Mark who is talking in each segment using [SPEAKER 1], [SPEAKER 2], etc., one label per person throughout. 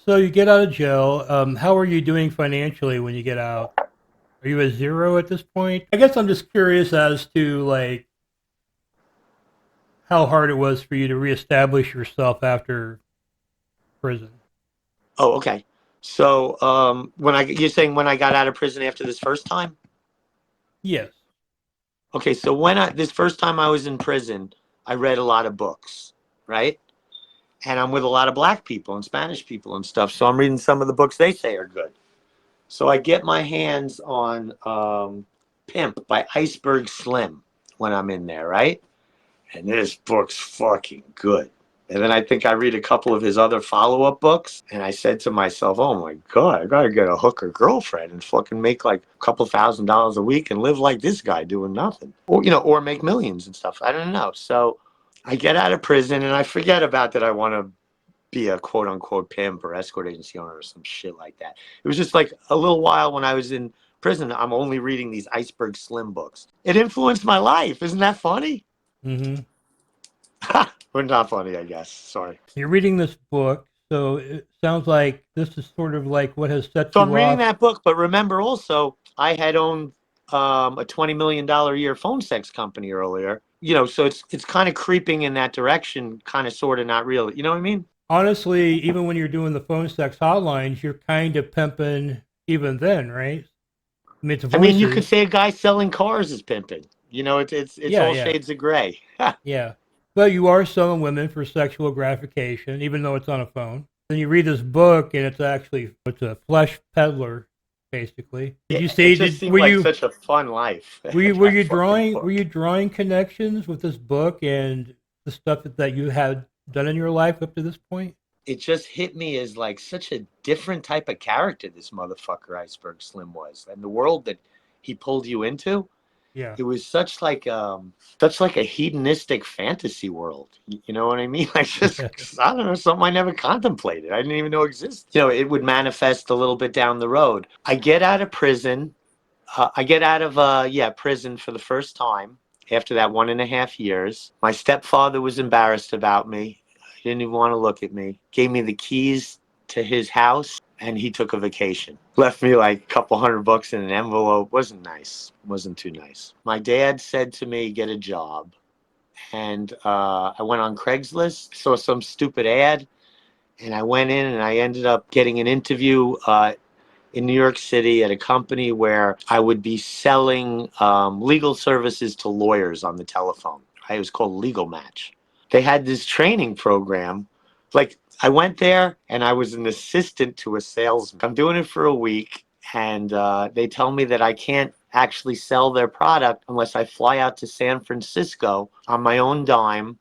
[SPEAKER 1] So you get out of jail. How are you doing financially when you get out? Are you at zero at this point? I guess I'm just curious as to like how hard it was for you to reestablish yourself after prison.
[SPEAKER 2] Oh, okay. So, you're saying when I got out of prison after this first time?
[SPEAKER 1] Yes.
[SPEAKER 2] Okay, so this first time I was in prison, I read a lot of books, right? And I'm with a lot of black people and Spanish people and stuff. So I'm reading some of the books they say are good. So I get my hands on Pimp by Iceberg Slim when I'm in there, right? And this book's fucking good. And then I think I read a couple of his other follow-up books, and I said to myself, "Oh my god, I gotta get a hooker girlfriend and fucking make like a couple $1,000s a week and live like this guy doing nothing, or make millions and stuff." I don't know. So I get out of prison and I forget about that. I want to be a quote unquote pimp or escort agency owner or some shit like that. It was just like a little while when I was in prison. I'm only reading these Iceberg Slim books. It influenced my life. Isn't that funny?
[SPEAKER 1] Mm-hmm.
[SPEAKER 2] Well, not funny, I guess. Sorry.
[SPEAKER 1] You're reading this book, so it sounds like this is sort of like what has set
[SPEAKER 2] So I'm
[SPEAKER 1] you
[SPEAKER 2] reading
[SPEAKER 1] off.
[SPEAKER 2] that book, but remember also, I had owned a $20 million a year phone sex company earlier. So it's kind of creeping in that direction, kind of, sort of, not really. You know what I mean?
[SPEAKER 1] Honestly, even when you're doing the phone sex hotlines, you're kind of pimping even then, right? I mean, it's
[SPEAKER 2] I mean, you could
[SPEAKER 1] voices.
[SPEAKER 2] say a guy selling cars is pimping. It's
[SPEAKER 1] Yeah,
[SPEAKER 2] all
[SPEAKER 1] yeah,
[SPEAKER 2] shades of gray.
[SPEAKER 1] yeah. But you are selling women for sexual gratification, even though it's on a phone. Then you read this book, and it's a flesh peddler, basically. Did
[SPEAKER 2] Yeah,
[SPEAKER 1] you
[SPEAKER 2] it
[SPEAKER 1] see?
[SPEAKER 2] just
[SPEAKER 1] Did
[SPEAKER 2] seemed like such a fun life.
[SPEAKER 1] were
[SPEAKER 2] That
[SPEAKER 1] you
[SPEAKER 2] fucking
[SPEAKER 1] drawing
[SPEAKER 2] book.
[SPEAKER 1] connections with this book and the stuff that you had done in your life up to this point?
[SPEAKER 2] It just hit me as like such a different type of character this motherfucker Iceberg Slim was, and the world that he pulled you into.
[SPEAKER 1] Yeah.
[SPEAKER 2] It was such like a hedonistic fantasy world. You know what I mean? Like, just, I don't know, something I never contemplated. I didn't even know existed. It would manifest a little bit down the road. I get out of prison. I get out of prison for the first time after that 1.5 years. My stepfather was embarrassed about me. He didn't even want to look at me. Gave me the keys to his house, and he took a vacation. Left me like a couple $100 in an envelope. Wasn't nice. Wasn't too nice. My dad said to me, "Get a job." And I went on Craigslist, saw some stupid ad, and I went in and I ended up getting an interview in New York City at a company where I would be selling legal services to lawyers on the telephone. Right? It was called Legal Match. They had this training program. Like, I went there and I was an assistant to a salesman. I'm doing it for a week, and they tell me that I can't actually sell their product unless I fly out to San Francisco on my own dime,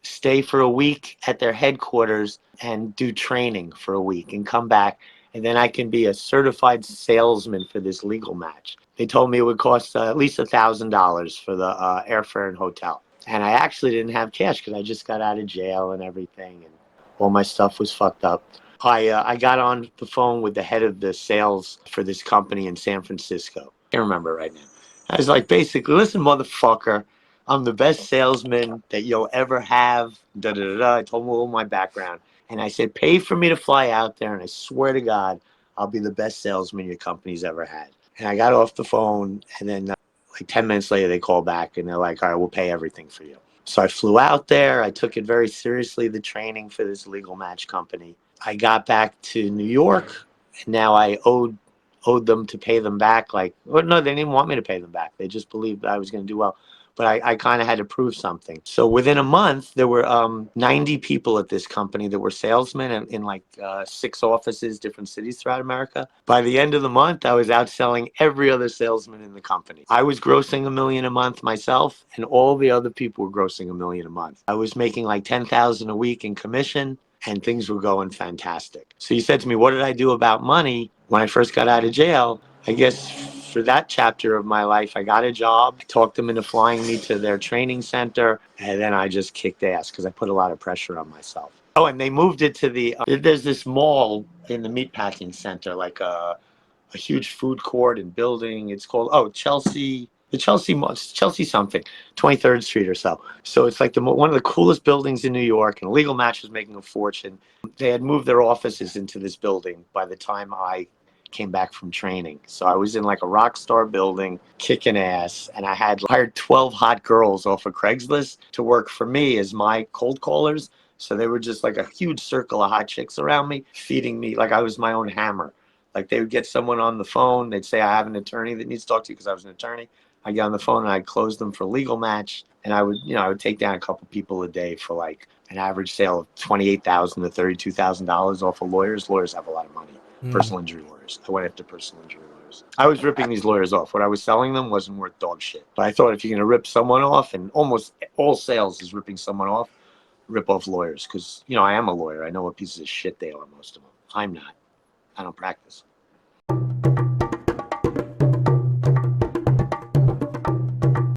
[SPEAKER 2] stay for a week at their headquarters and do training for a week and come back, and then I can be a certified salesman for this Legal Match. They told me it would cost at least $1,000 for the airfare and hotel, and I actually didn't have cash because I just got out of jail and everything, and all my stuff was fucked up. I got on the phone with the head of the sales for this company in San Francisco. I can't remember right now. I was like, basically, "Listen, motherfucker, I'm the best salesman that you'll ever have." Da da da da. I told him all my background, and I said, "Pay for me to fly out there, and I swear to God, I'll be the best salesman your company's ever had." And I got off the phone, and then like 10 minutes later, they call back, and they're like, "All right, we'll pay everything for you." So I flew out there. I took it very seriously, the training for this Legal Match company. I got back to New York, and now I owed them to pay them back. Like, well, no, they didn't want me to pay them back. They just believed that I was going to do well. But I kind of had to prove something. So within a month, there were 90 people at this company that were salesmen in like 6 offices, different cities throughout America. By the end of the month, I was outselling every other salesman in the company. I was grossing $1 million a month myself, and all the other people were grossing $1 million a month. I was making like 10,000 a week in commission, and things were going fantastic. So you said to me, "What did I do about money when I first got out of jail?" I guess for that chapter of my life, I got a job. I talked them into flying me to their training center, and then I just kicked ass because I put a lot of pressure on myself. Oh, and they moved it to there's this mall in the meatpacking center, like a huge food court and building. It's called, Chelsea. the Chelsea something, 23rd Street or so. So it's like one of the coolest buildings in New York, and Legal Match was making a fortune. They had moved their offices into this building by the time I came back from training. So I was in like a rock star building, kicking ass, and I had hired 12 hot girls off of Craigslist to work for me as my cold callers. So they were just like a huge circle of hot chicks around me, feeding me like I was my own hammer. Like they would get someone on the phone, they'd say, I have an attorney that needs to talk to you because I was an attorney. I get on the phone and I'd close them for Legal Match, and I would take down a couple people a day for like an average sale of $28,000 to $32,000 off of lawyers. Lawyers have a lot of money.
[SPEAKER 1] Mm.
[SPEAKER 2] Personal injury lawyers. I went after personal injury lawyers. I was ripping these lawyers off. What I was selling them wasn't worth dog shit. But I thought if you're going to rip someone off, and almost all sales is ripping someone off, rip off lawyers because I am a lawyer. I know what pieces of shit they are, most of them. I'm not. I don't practice.